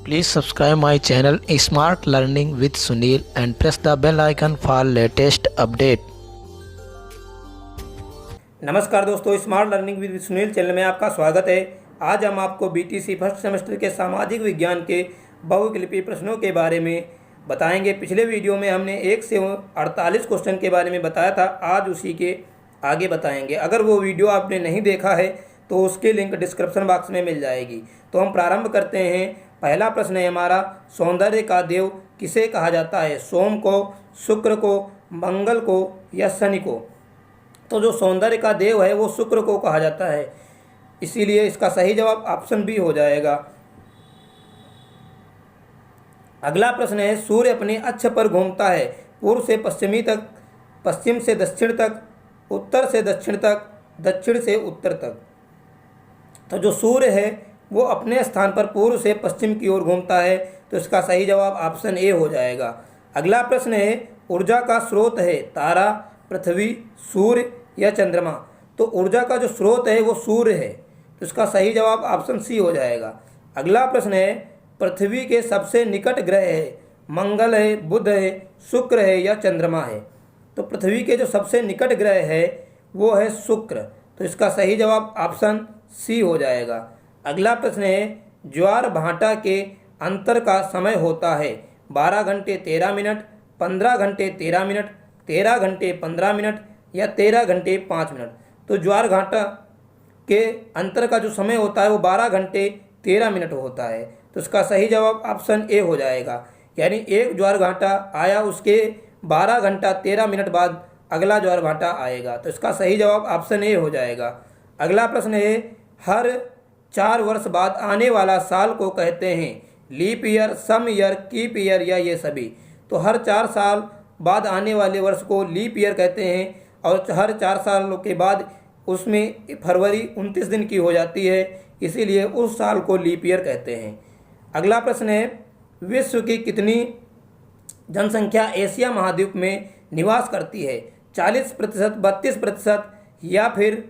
Please subscribe my channel Smart Learning with Sunil and press the bell icon for latest update. नमस्कार दोस्तों, smart learning with Sunil channel में आपका स्वागत है। आज हम आपको बीटीसी फर्स्ट सेमेस्टर के सामाजिक विज्ञान के बहुविकल्पी प्रश्नों के बारे में बताएंगे। पिछले वीडियो में हमने 1 से 48 क्वेश्चन के बारे में बताया था, आज उसी के आगे बताएंगे। अगर वो वीडियो आपने नहीं देखा है तो उसकी लिंक डिस्क्रिप्शन बॉक्स में मिल जाएगी। तो हम प्रारंभ करते हैं। पहला प्रश्न है हमारा, सौंदर्य का देव किसे कहा जाता है? सोम को, शुक्र को, मंगल को या शनि को? तो जो सौंदर्य का देव है वो शुक्र को कहा जाता है, इसीलिए इसका सही जवाब ऑप्शन बी हो जाएगा। अगला प्रश्न है, सूर्य अपने अक्ष पर घूमता है पूर्व से पश्चिमी तक, पश्चिम से दक्षिण तक, उत्तर से दक्षिण तक, दक्षिण से उत्तर तक। तो जो सूर्य है वो अपने स्थान पर पूर्व से पश्चिम की ओर घूमता है, तो इसका सही जवाब ऑप्शन ए हो जाएगा। अगला प्रश्न है, ऊर्जा का स्रोत है तारा, पृथ्वी, सूर्य या चंद्रमा? तो ऊर्जा का जो स्रोत है वो सूर्य है, तो इसका सही जवाब ऑप्शन सी हो जाएगा। अगला प्रश्न है, पृथ्वी के सबसे निकट ग्रह है, मंगल है, बुध है, शुक्र है या चंद्रमा है? तो पृथ्वी के जो सबसे निकट ग्रह है वो है शुक्र, तो इसका सही जवाब ऑप्शन सी हो जाएगा। अगला प्रश्न है, ज्वार भाटा के अंतर का समय होता है 12 घंटे 13 मिनट, 15 घंटे 13 मिनट, 13 घंटे 15 मिनट या 13 घंटे 5 मिनट? तो ज्वार घाटा के अंतर का जो समय होता है वो 12 घंटे 13 मिनट होता है, तो इसका सही जवाब ऑप्शन ए हो जाएगा। यानी एक ज्वार घाटा आया, उसके 12 घंटा 13 मिनट बाद अगला ज्वार घाटा आएगा, तो इसका सही जवाब ऑप्शन ए हो जाएगा। अगला प्रश्न है, हर 4 वर्ष बाद आने वाला साल को कहते हैं leap year, some year, keep year या ये सभी? तो हर 4 साल बाद आने वाले वर्ष को लीप ईयर कहते हैं, और हर 4 सालों के बाद उसमें फरवरी 29 दिन की हो जाती है, इसीलिए उस साल को लीप ईयर कहते हैं। अगला प्रश्न है, विश्व की कितनी जनसंख्या एशिया महाद्वीप में निवास करती है? 40%, 32% या फिर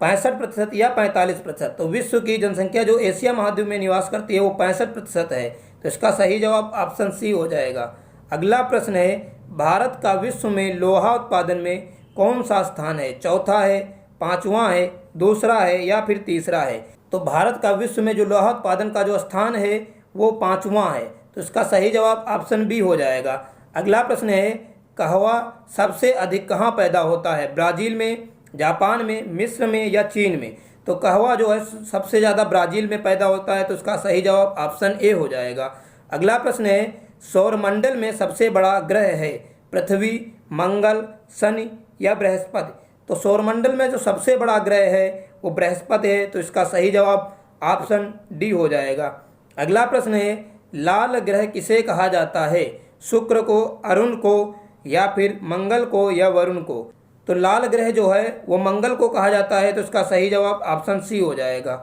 65% या 45%? तो विश्व की जनसंख्या जो एशिया महाद्वीप में निवास करती है वो 65% है, तो इसका सही जवाब ऑप्शन सी हो जाएगा। अगला प्रश्न है, भारत का विश्व में लोहा उत्पादन में कौन सा स्थान है? चौथा है, पांचवा है, दूसरा है या फिर तीसरा है? तो भारत का विश्व में जो लोहा उत्पादन का जो स्थान है वो 5वां है, तो इसका सही जवाब ऑप्शन बी हो जाएगा। अगला प्रश्न है, कहवा सबसे अधिक कहाँ पैदा होता है? ब्राज़ील में, जापान में, मिस्र में या चीन में? तो कहवा जो है सबसे ज़्यादा ब्राज़ील में पैदा होता है, तो इसका सही जवाब ऑप्शन ए हो जाएगा। अगला प्रश्न है, सौरमंडल में सबसे बड़ा ग्रह है पृथ्वी, मंगल, शनि या बृहस्पति? तो सौरमंडल में जो सबसे बड़ा ग्रह है वो बृहस्पति है, तो इसका सही जवाब ऑप्शन डी हो जाएगा। अगला प्रश्न है, लाल ग्रह किसे कहा जाता है? शुक्र को, अरुण को या फिर मंगल को या वरुण को? तो लाल ग्रह जो है वो मंगल को कहा जाता है, तो इसका सही जवाब ऑप्शन सी हो जाएगा।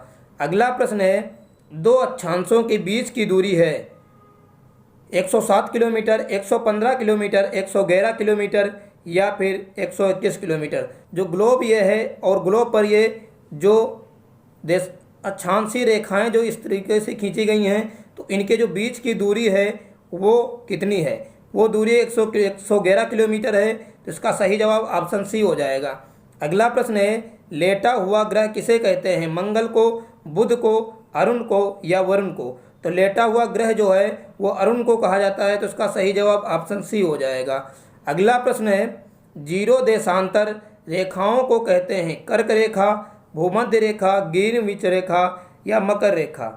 अगला प्रश्न है, 2 अक्षांशों के बीच की दूरी है 107 किलोमीटर, 115 किलोमीटर, 111 किलोमीटर या फिर 121 किलोमीटर? जो ग्लोब ये है और ग्लोब पर ये जो अक्षांशीय रेखाएं जो इस तरीके से खींची गई हैं, तो इनके जो बीच की दूरी है वो कितनी है? वो दूरी 111 किलोमीटर है, तो इसका सही जवाब ऑप्शन सी हो जाएगा। अगला प्रश्न है, लेटा हुआ ग्रह किसे कहते हैं? मंगल को, बुध को, अरुण को या वरुण को? तो लेटा हुआ ग्रह जो है वो अरुण को कहा जाता है, तो इसका सही जवाब ऑप्शन सी हो जाएगा। अगला प्रश्न है, जीरो देशांतर रेखाओं को कहते हैं कर्क रेखा, भूमध्य रेखा, ग्रीनविच रेखा या मकर रेखा?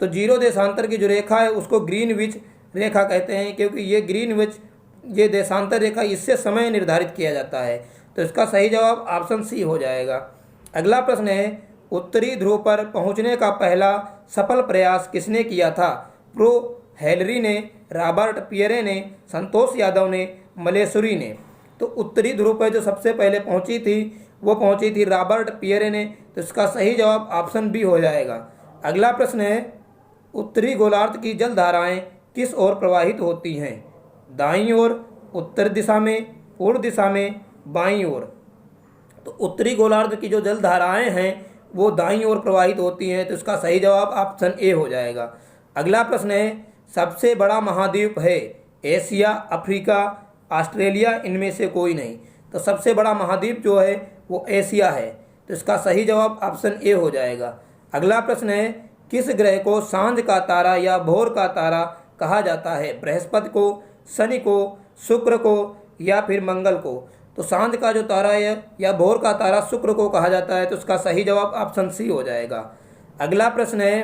तो जीरो देशांतर की जो रेखा है उसको ग्रीनविच रेखा कहते हैं, क्योंकि ये ग्रीनविच ये देशांतर रेखा, इससे समय निर्धारित किया जाता है, तो इसका सही जवाब ऑप्शन सी हो जाएगा। अगला प्रश्न है, उत्तरी ध्रुव पर पहुंचने का पहला सफल प्रयास किसने किया था? प्रो हेनरी ने, रॉबर्ट पियरे ने, संतोष यादव ने, मलेश्वरी ने? तो उत्तरी ध्रुव पर जो सबसे पहले पहुंची थी वो पहुंची थी रॉबर्ट पियरे ने, तो इसका सही जवाब ऑप्शन बी हो जाएगा। अगला प्रश्न है, उत्तरी गोलार्ध की जलधाराएं किस ओर प्रवाहित होती हैं? दाईं ओर, उत्तर दिशा में, पूर्व दिशा में, बाईं ओर? तो उत्तरी गोलार्ध की जो जलधाराएं हैं वो दाईं ओर प्रवाहित होती हैं, तो इसका सही जवाब ऑप्शन ए हो जाएगा। अगला प्रश्न है सबसे बड़ा महाद्वीप है एशिया, अफ्रीका, ऑस्ट्रेलिया, इनमें से कोई नहीं। तो सबसे बड़ा महाद्वीप जो है वो एशिया है। तो इसका सही जवाब ऑप्शन ए हो जाएगा। अगला प्रश्न है किस ग्रह को सांझ का तारा या भोर का तारा कहा जाता है? बृहस्पति को, शनि को, शुक्र को या फिर मंगल को? तो सांझ का जो तारा है या भोर का तारा शुक्र को कहा जाता है। तो इसका सही जवाब ऑप्शन सी हो जाएगा। अगला प्रश्न है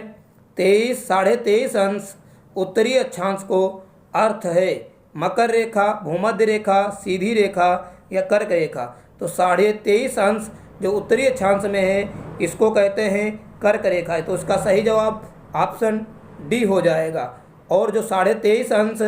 23 साढ़े 23 अंश उत्तरी अक्षांश को अर्थ है मकर रेखा, भूमध्य रेखा, सीधी रेखा या कर्क रेखा? तो 23.5 अंश जो उत्तरी अक्षांश में है इसको कहते हैं कर्क रेखा है। तो इसका सही जवाब ऑप्शन डी हो जाएगा। और जो 23.5 अंश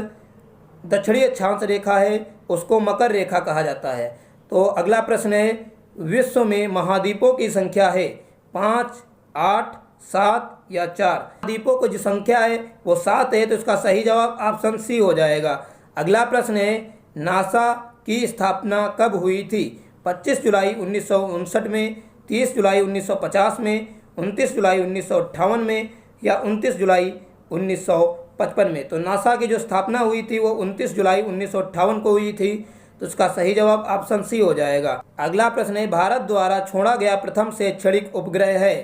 दक्षिणी अक्षांश रेखा है उसको मकर रेखा कहा जाता है। तो अगला प्रश्न है विश्व में महाद्वीपों की संख्या है 5, 8, 7 या 4? महाद्वीपों की जो संख्या है वो 7 है। तो इसका सही जवाब ऑप्शन सी हो जाएगा। अगला प्रश्न है नासा की स्थापना कब हुई थी? 25 जुलाई 1959 में, 30 जुलाई 1950 में, 29 जुलाई 1958 में या 29 जुलाई 1955 में? तो नासा की जो स्थापना हुई थी वो 29 जुलाई 1958 को हुई थी। तो इसका सही जवाब ऑप्शन सी हो जाएगा। अगला प्रश्न है भारत द्वारा छोड़ा गया प्रथम शैक्षणिक उपग्रह है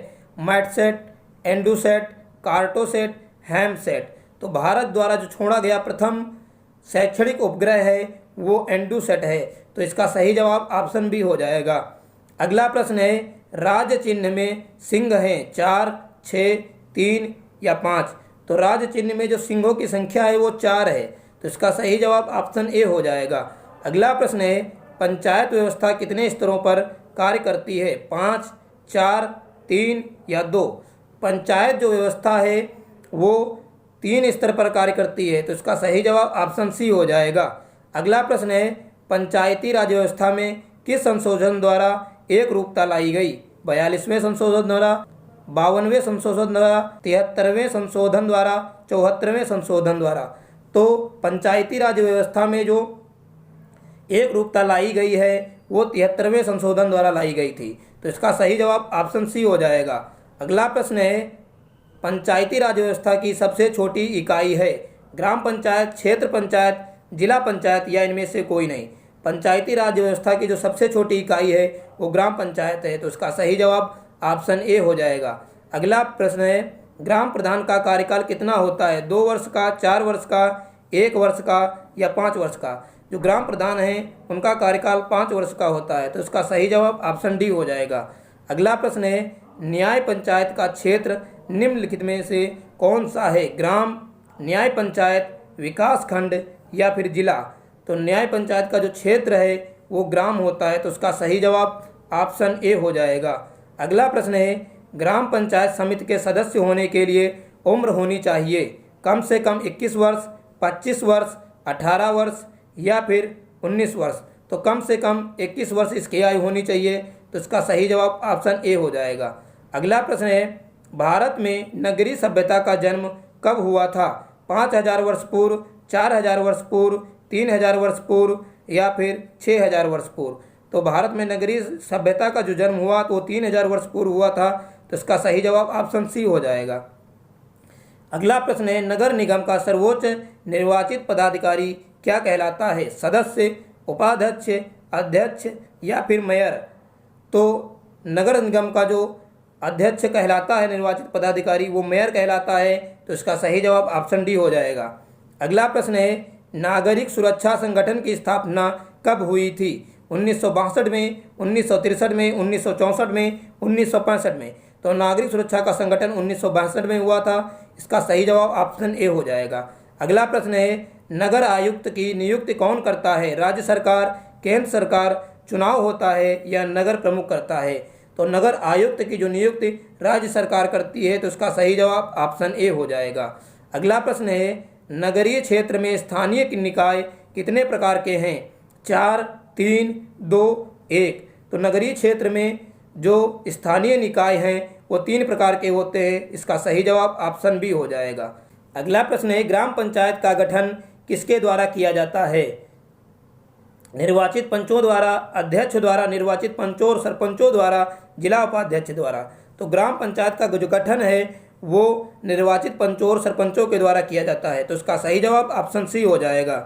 मैटसेट, एंडुसेट, कार्टोसेट, हैमसेट? तो भारत द्वारा जो छोड़ा गया प्रथम शैक्षणिक उपग्रह है वो एंडुसेट है। तो इसका सही जवाब ऑप्शन बी हो जाएगा। अगला प्रश्न है राज्य चिन्ह में सिंह हैं 4, 6, 3 या 5? तो राज्य चिन्ह में जो सिंहों की संख्या है वो 4 है। तो इसका सही जवाब ऑप्शन ए हो जाएगा। अगला प्रश्न है पंचायत व्यवस्था कितने स्तरों पर कार्य करती है? 5, 4, 3 या 2? पंचायत जो व्यवस्था है वो 3 स्तर पर कार्य करती है। तो इसका सही जवाब ऑप्शन सी हो जाएगा। अगला प्रश्न है पंचायती राज व्यवस्था में किस संशोधन द्वारा एक रूपता लाई गई? 42वें संशोधन द्वारा, 52वें संशोधन द्वारा, 73वें संशोधन द्वारा, 74वें संशोधन द्वारा? तो पंचायती राज व्यवस्था में जो एक रूपता लाई गई है वो 73वें संशोधन द्वारा लाई गई थी। तो इसका सही जवाब ऑप्शन सी हो जाएगा। अगला प्रश्न है पंचायती राज व्यवस्था की सबसे छोटी इकाई है ग्राम पंचायत, क्षेत्र पंचायत, जिला पंचायत या इनमें से कोई नहीं? पंचायती राज व्यवस्था की जो सबसे छोटी इकाई है वो ग्राम पंचायत है। तो इसका सही जवाब ऑप्शन ए हो जाएगा। अगला प्रश्न है ग्राम प्रधान का कार्यकाल कितना होता है? 2 वर्ष का, 4 वर्ष का, 1 वर्ष का या 5 वर्ष का? जो ग्राम प्रधान हैं उनका कार्यकाल 5 वर्ष का होता है। तो इसका सही जवाब ऑप्शन डी हो जाएगा। अगला प्रश्न है न्याय पंचायत का क्षेत्र निम्नलिखित में से कौन सा है? ग्राम, न्याय पंचायत, विकास खंड या फिर जिला? तो न्याय पंचायत का जो क्षेत्र है वो ग्राम होता है। तो उसका सही जवाब ऑप्शन ए हो जाएगा। अगला प्रश्न है ग्राम पंचायत समिति के सदस्य होने के लिए उम्र होनी चाहिए कम से कम 21 वर्ष, 25 वर्ष, 18 वर्ष या फिर 19 वर्ष? तो कम से कम 21 वर्ष इसकी आयु होनी चाहिए। तो इसका सही जवाब ऑप्शन ए हो जाएगा। अगला प्रश्न है भारत में नगरीय सभ्यता का जन्म कब हुआ था? 5000 वर्ष पूर्व, 4000 वर्ष पूर्व, 3000 वर्ष पूर्व या फिर 6000 वर्ष पूर्व? तो भारत में नगरीय सभ्यता का जो जन्म हुआ तो 3000 वर्ष पूर्व हुआ था। तो इसका सही जवाब ऑप्शन सी हो जाएगा। अगला प्रश्न है नगर निगम का सर्वोच्च निर्वाचित पदाधिकारी क्या कहलाता है? सदस्य, उपाध्यक्ष, अध्यक्ष या फिर मेयर? तो नगर निगम का जो अध्यक्ष कहलाता है निर्वाचित पदाधिकारी वो मेयर कहलाता है। तो इसका सही जवाब ऑप्शन डी हो जाएगा। अगला प्रश्न है नागरिक सुरक्षा संगठन की स्थापना कब हुई थी? 1962 में, 1963 में, 1964 में, 1965 में? तो नागरिक सुरक्षा का संगठन 1962 में हुआ था। इसका सही जवाब ऑप्शन ए हो जाएगा। अगला प्रश्न है नगर आयुक्त की नियुक्ति कौन करता है? राज्य सरकार, केंद्र सरकार, चुनाव होता है या नगर प्रमुख करता है? तो नगर आयुक्त की जो नियुक्ति राज्य सरकार करती है। तो इसका सही जवाब ऑप्शन ए हो जाएगा। अगला प्रश्न है नगरीय क्षेत्र में स्थानीय निकाय कितने प्रकार के हैं? 4, 3, 2, 1? तो नगरीय क्षेत्र में जो स्थानीय निकाय हैं वो 3 प्रकार के होते हैं। इसका सही जवाब ऑप्शन बी हो जाएगा। अगला प्रश्न है ग्राम पंचायत का गठन किसके द्वारा किया जाता है? निर्वाचित पंचों द्वारा, अध्यक्ष द्वारा, निर्वाचित पंचों और सरपंचों द्वारा, जिला उपाध्यक्ष द्वारा? तो ग्राम पंचायत का जो गठन है वो निर्वाचित पंचों और सरपंचों के द्वारा किया जाता है। तो इसका सही जवाब ऑप्शन सी हो जाएगा।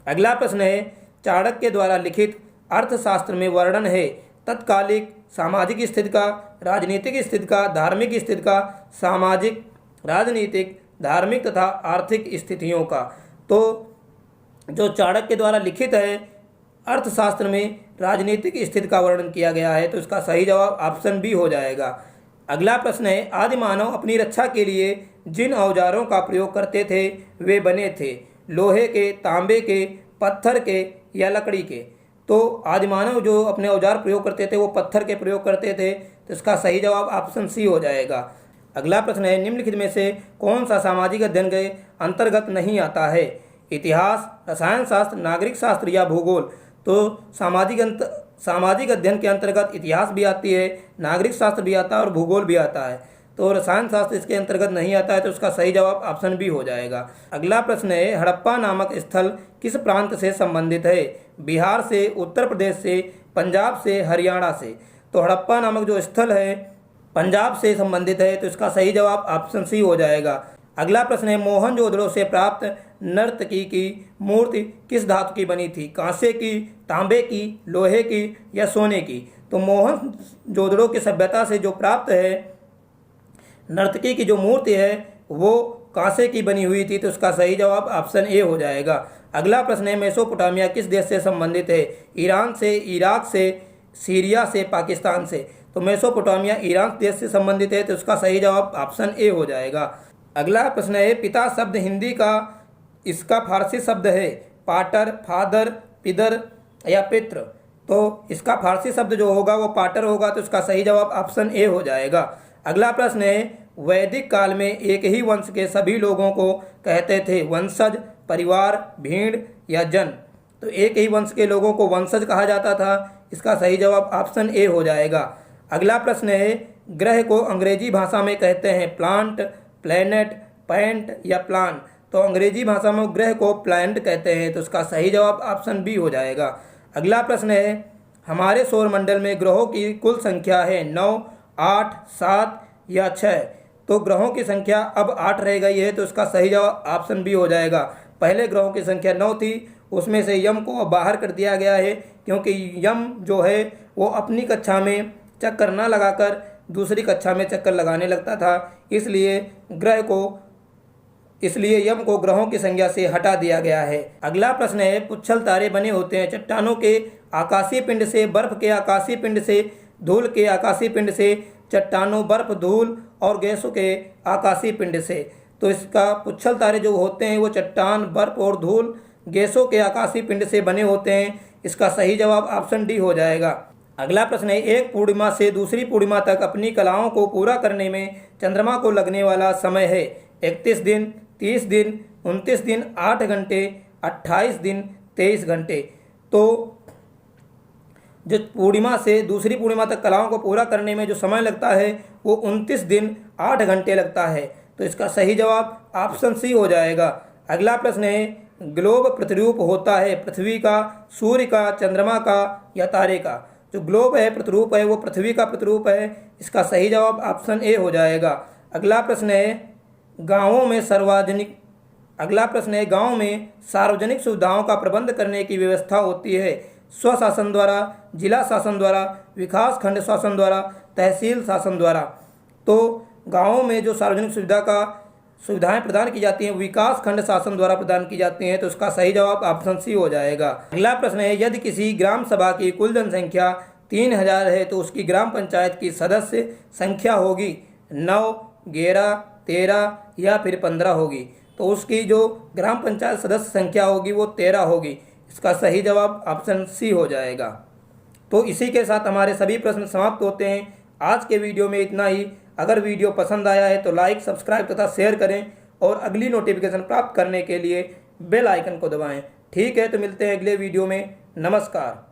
अगला प्रश्न है, चाणक्य द्वारा लिखित अर्थशास्त्र में वर्णन है तत्कालिक सामाजिक स्थिति का, राजनीतिक स्थिति का, धार्मिक स्थिति का, सामाजिक, राजनीतिक, धार्मिक तथा आर्थिक स्थितियों का। तो जो चाणक्य द्वारा लिखित है अर्थशास्त्र में राजनीतिक स्थिति का वर्णन किया गया है, तो इसका सही जवाब ऑप्शन बी हो जाएगा। अगला प्रश्न है, आदि मानव अपनी रक्षा के लिए जिन औजारों का प्रयोग करते थे वे बने थे लोहे के, तांबे के, पत्थर के या लकड़ी के। तो आदि मानव जो अपने औजार प्रयोग करते थे वो पत्थर के प्रयोग करते थे, तो इसका सही जवाब ऑप्शन सी हो जाएगा। अगला प्रश्न है, निम्नलिखित में से कौन सा सामाजिक अध्ययन के अंतर्गत नहीं आता है? इतिहास, रसायन शास्त्र, नागरिक शास्त्र या भूगोल। तो सामाजिक अध्ययन के अंतर्गत इतिहास भी आती है, नागरिक शास्त्र भी आता है और भूगोल भी आता है। तो रसायन शास्त्र इसके अंतर्गत नहीं आता है, तो उसका सही जवाब ऑप्शन बी हो जाएगा। अगला प्रश्न है, हड़प्पा नामक स्थल किस प्रांत से संबंधित है? बिहार से, उत्तर प्रदेश से, पंजाब से, हरियाणा से। तो हड़प्पा नामक जो स्थल है पंजाब से संबंधित है, तो इसका सही जवाब ऑप्शन सी हो जाएगा। अगला प्रश्न है, मोहनजोदड़ो से प्राप्त नर्तकी की मूर्ति किस धातु की बनी थी? कांसे की, तांबे की, लोहे की या सोने की। तो मोहनजोदड़ो की सभ्यता से जो प्राप्त है नर्तकी की जो मूर्ति है वो कांसे की बनी हुई थी, तो उसका सही जवाब ऑप्शन ए हो जाएगा। अगला प्रश्न है, मेसोपोटामिया किस देश से संबंधित है? ईरान से, इराक से, सीरिया से, पाकिस्तान से। तो मेसोपोटामिया ईरान देश से संबंधित है, तो उसका सही जवाब ऑप्शन ए हो जाएगा। अगला प्रश्न है, पिता शब्द हिंदी का इसका फारसी शब्द है पाटर, फादर, पिदर या पितृ। तो इसका फारसी शब्द जो होगा वो पाटर होगा, तो इसका सही जवाब ऑप्शन ए हो जाएगा। अगला प्रश्न है, वैदिक काल में एक ही वंश के सभी लोगों को कहते थे वंशज, परिवार, भीड़ या जन। तो एक ही वंश के लोगों को वंशज कहा जाता था, इसका सही जवाब ऑप्शन ए हो जाएगा। अगला प्रश्न है, ग्रह को अंग्रेजी भाषा में कहते हैं प्लांट, प्लैनेट, पैंट या प्लान। तो अंग्रेजी भाषा में ग्रह को प्लैनेट कहते हैं, तो उसका सही जवाब ऑप्शन बी हो जाएगा। अगला प्रश्न है, हमारे सौरमंडल में ग्रहों की कुल संख्या है 9, 8, 7 या 6। तो ग्रहों की संख्या अब 8 रह गई है, तो उसका सही जवाब ऑप्शन बी हो जाएगा। पहले ग्रहों की संख्या 9 थी, उसमें से यम को अब बाहर कर दिया गया है, क्योंकि यम जो है वो अपनी कक्षा में चक्कर न लगाकर दूसरी कक्षा में चक्कर लगाने लगता था, इसलिए यम को ग्रहों की संज्ञा से हटा दिया गया है। अगला प्रश्न है, पुच्छल तारे बने होते हैं चट्टानों के आकाशीय पिंड से, बर्फ के आकाशीय पिंड से, धूल के आकाशीय पिंड से, चट्टानों, बर्फ, धूल और गैसों के आकाशीय पिंड से। तो इसका पुच्छल तारे जो होते हैं वो चट्टान, बर्फ और धूल, गैसों के आकाशीय पिंड से बने होते हैं। इसका सही जवाब ऑप्शन डी हो जाएगा। अगला प्रश्न है, एक पूर्णिमा से दूसरी पूर्णिमा तक अपनी कलाओं को पूरा करने में चंद्रमा को लगने वाला समय है 31 दिन, 30 दिन, 29 दिन, 8 घंटे, 28 दिन, 23 घंटे। तो जो पूर्णिमा से दूसरी पूर्णिमा तक कलाओं को पूरा करने में जो समय लगता है वो 29 दिन 8 घंटे लगता है, तो इसका सही जवाब ऑप्शन सी हो जाएगा। अगला प्रश्न है, ग्लोब प्रतिरूप होता है पृथ्वी का, सूर्य का, चंद्रमा का या तारे का। जो ग्लोब है प्रतिरूप है वो पृथ्वी का प्रतिरूप है, इसका सही जवाब ऑप्शन ए हो जाएगा। अगला प्रश्न है, गांवों में सार्वजनिक सुविधाओं का प्रबंध करने की व्यवस्था होती है स्वशासन द्वारा, जिला शासन द्वारा, विकास खंड शासन द्वारा, तहसील शासन द्वारा। तो गांवों में जो सार्वजनिक सुविधाएं प्रदान की जाती हैं विकास खंड शासन द्वारा प्रदान की जाती हैं, तो उसका सही जवाब ऑप्शन सी हो जाएगा। अगला प्रश्न है, यदि किसी ग्राम सभा की कुल जनसंख्या 3000 है तो उसकी ग्राम पंचायत की सदस्य संख्या होगी 9, 11, 13 या फिर 15 होगी। तो उसकी जो ग्राम पंचायत सदस्य संख्या होगी वो 13 होगी, इसका सही जवाब ऑप्शन सी हो जाएगा। तो इसी के साथ हमारे सभी प्रश्न समाप्त होते हैं। आज के वीडियो में इतना ही। अगर वीडियो पसंद आया है तो लाइक, सब्सक्राइब तथा शेयर करें और अगली नोटिफिकेशन प्राप्त करने के लिए बेल आइकन को दबाएं। ठीक है, तो मिलते हैं अगले वीडियो में। नमस्कार।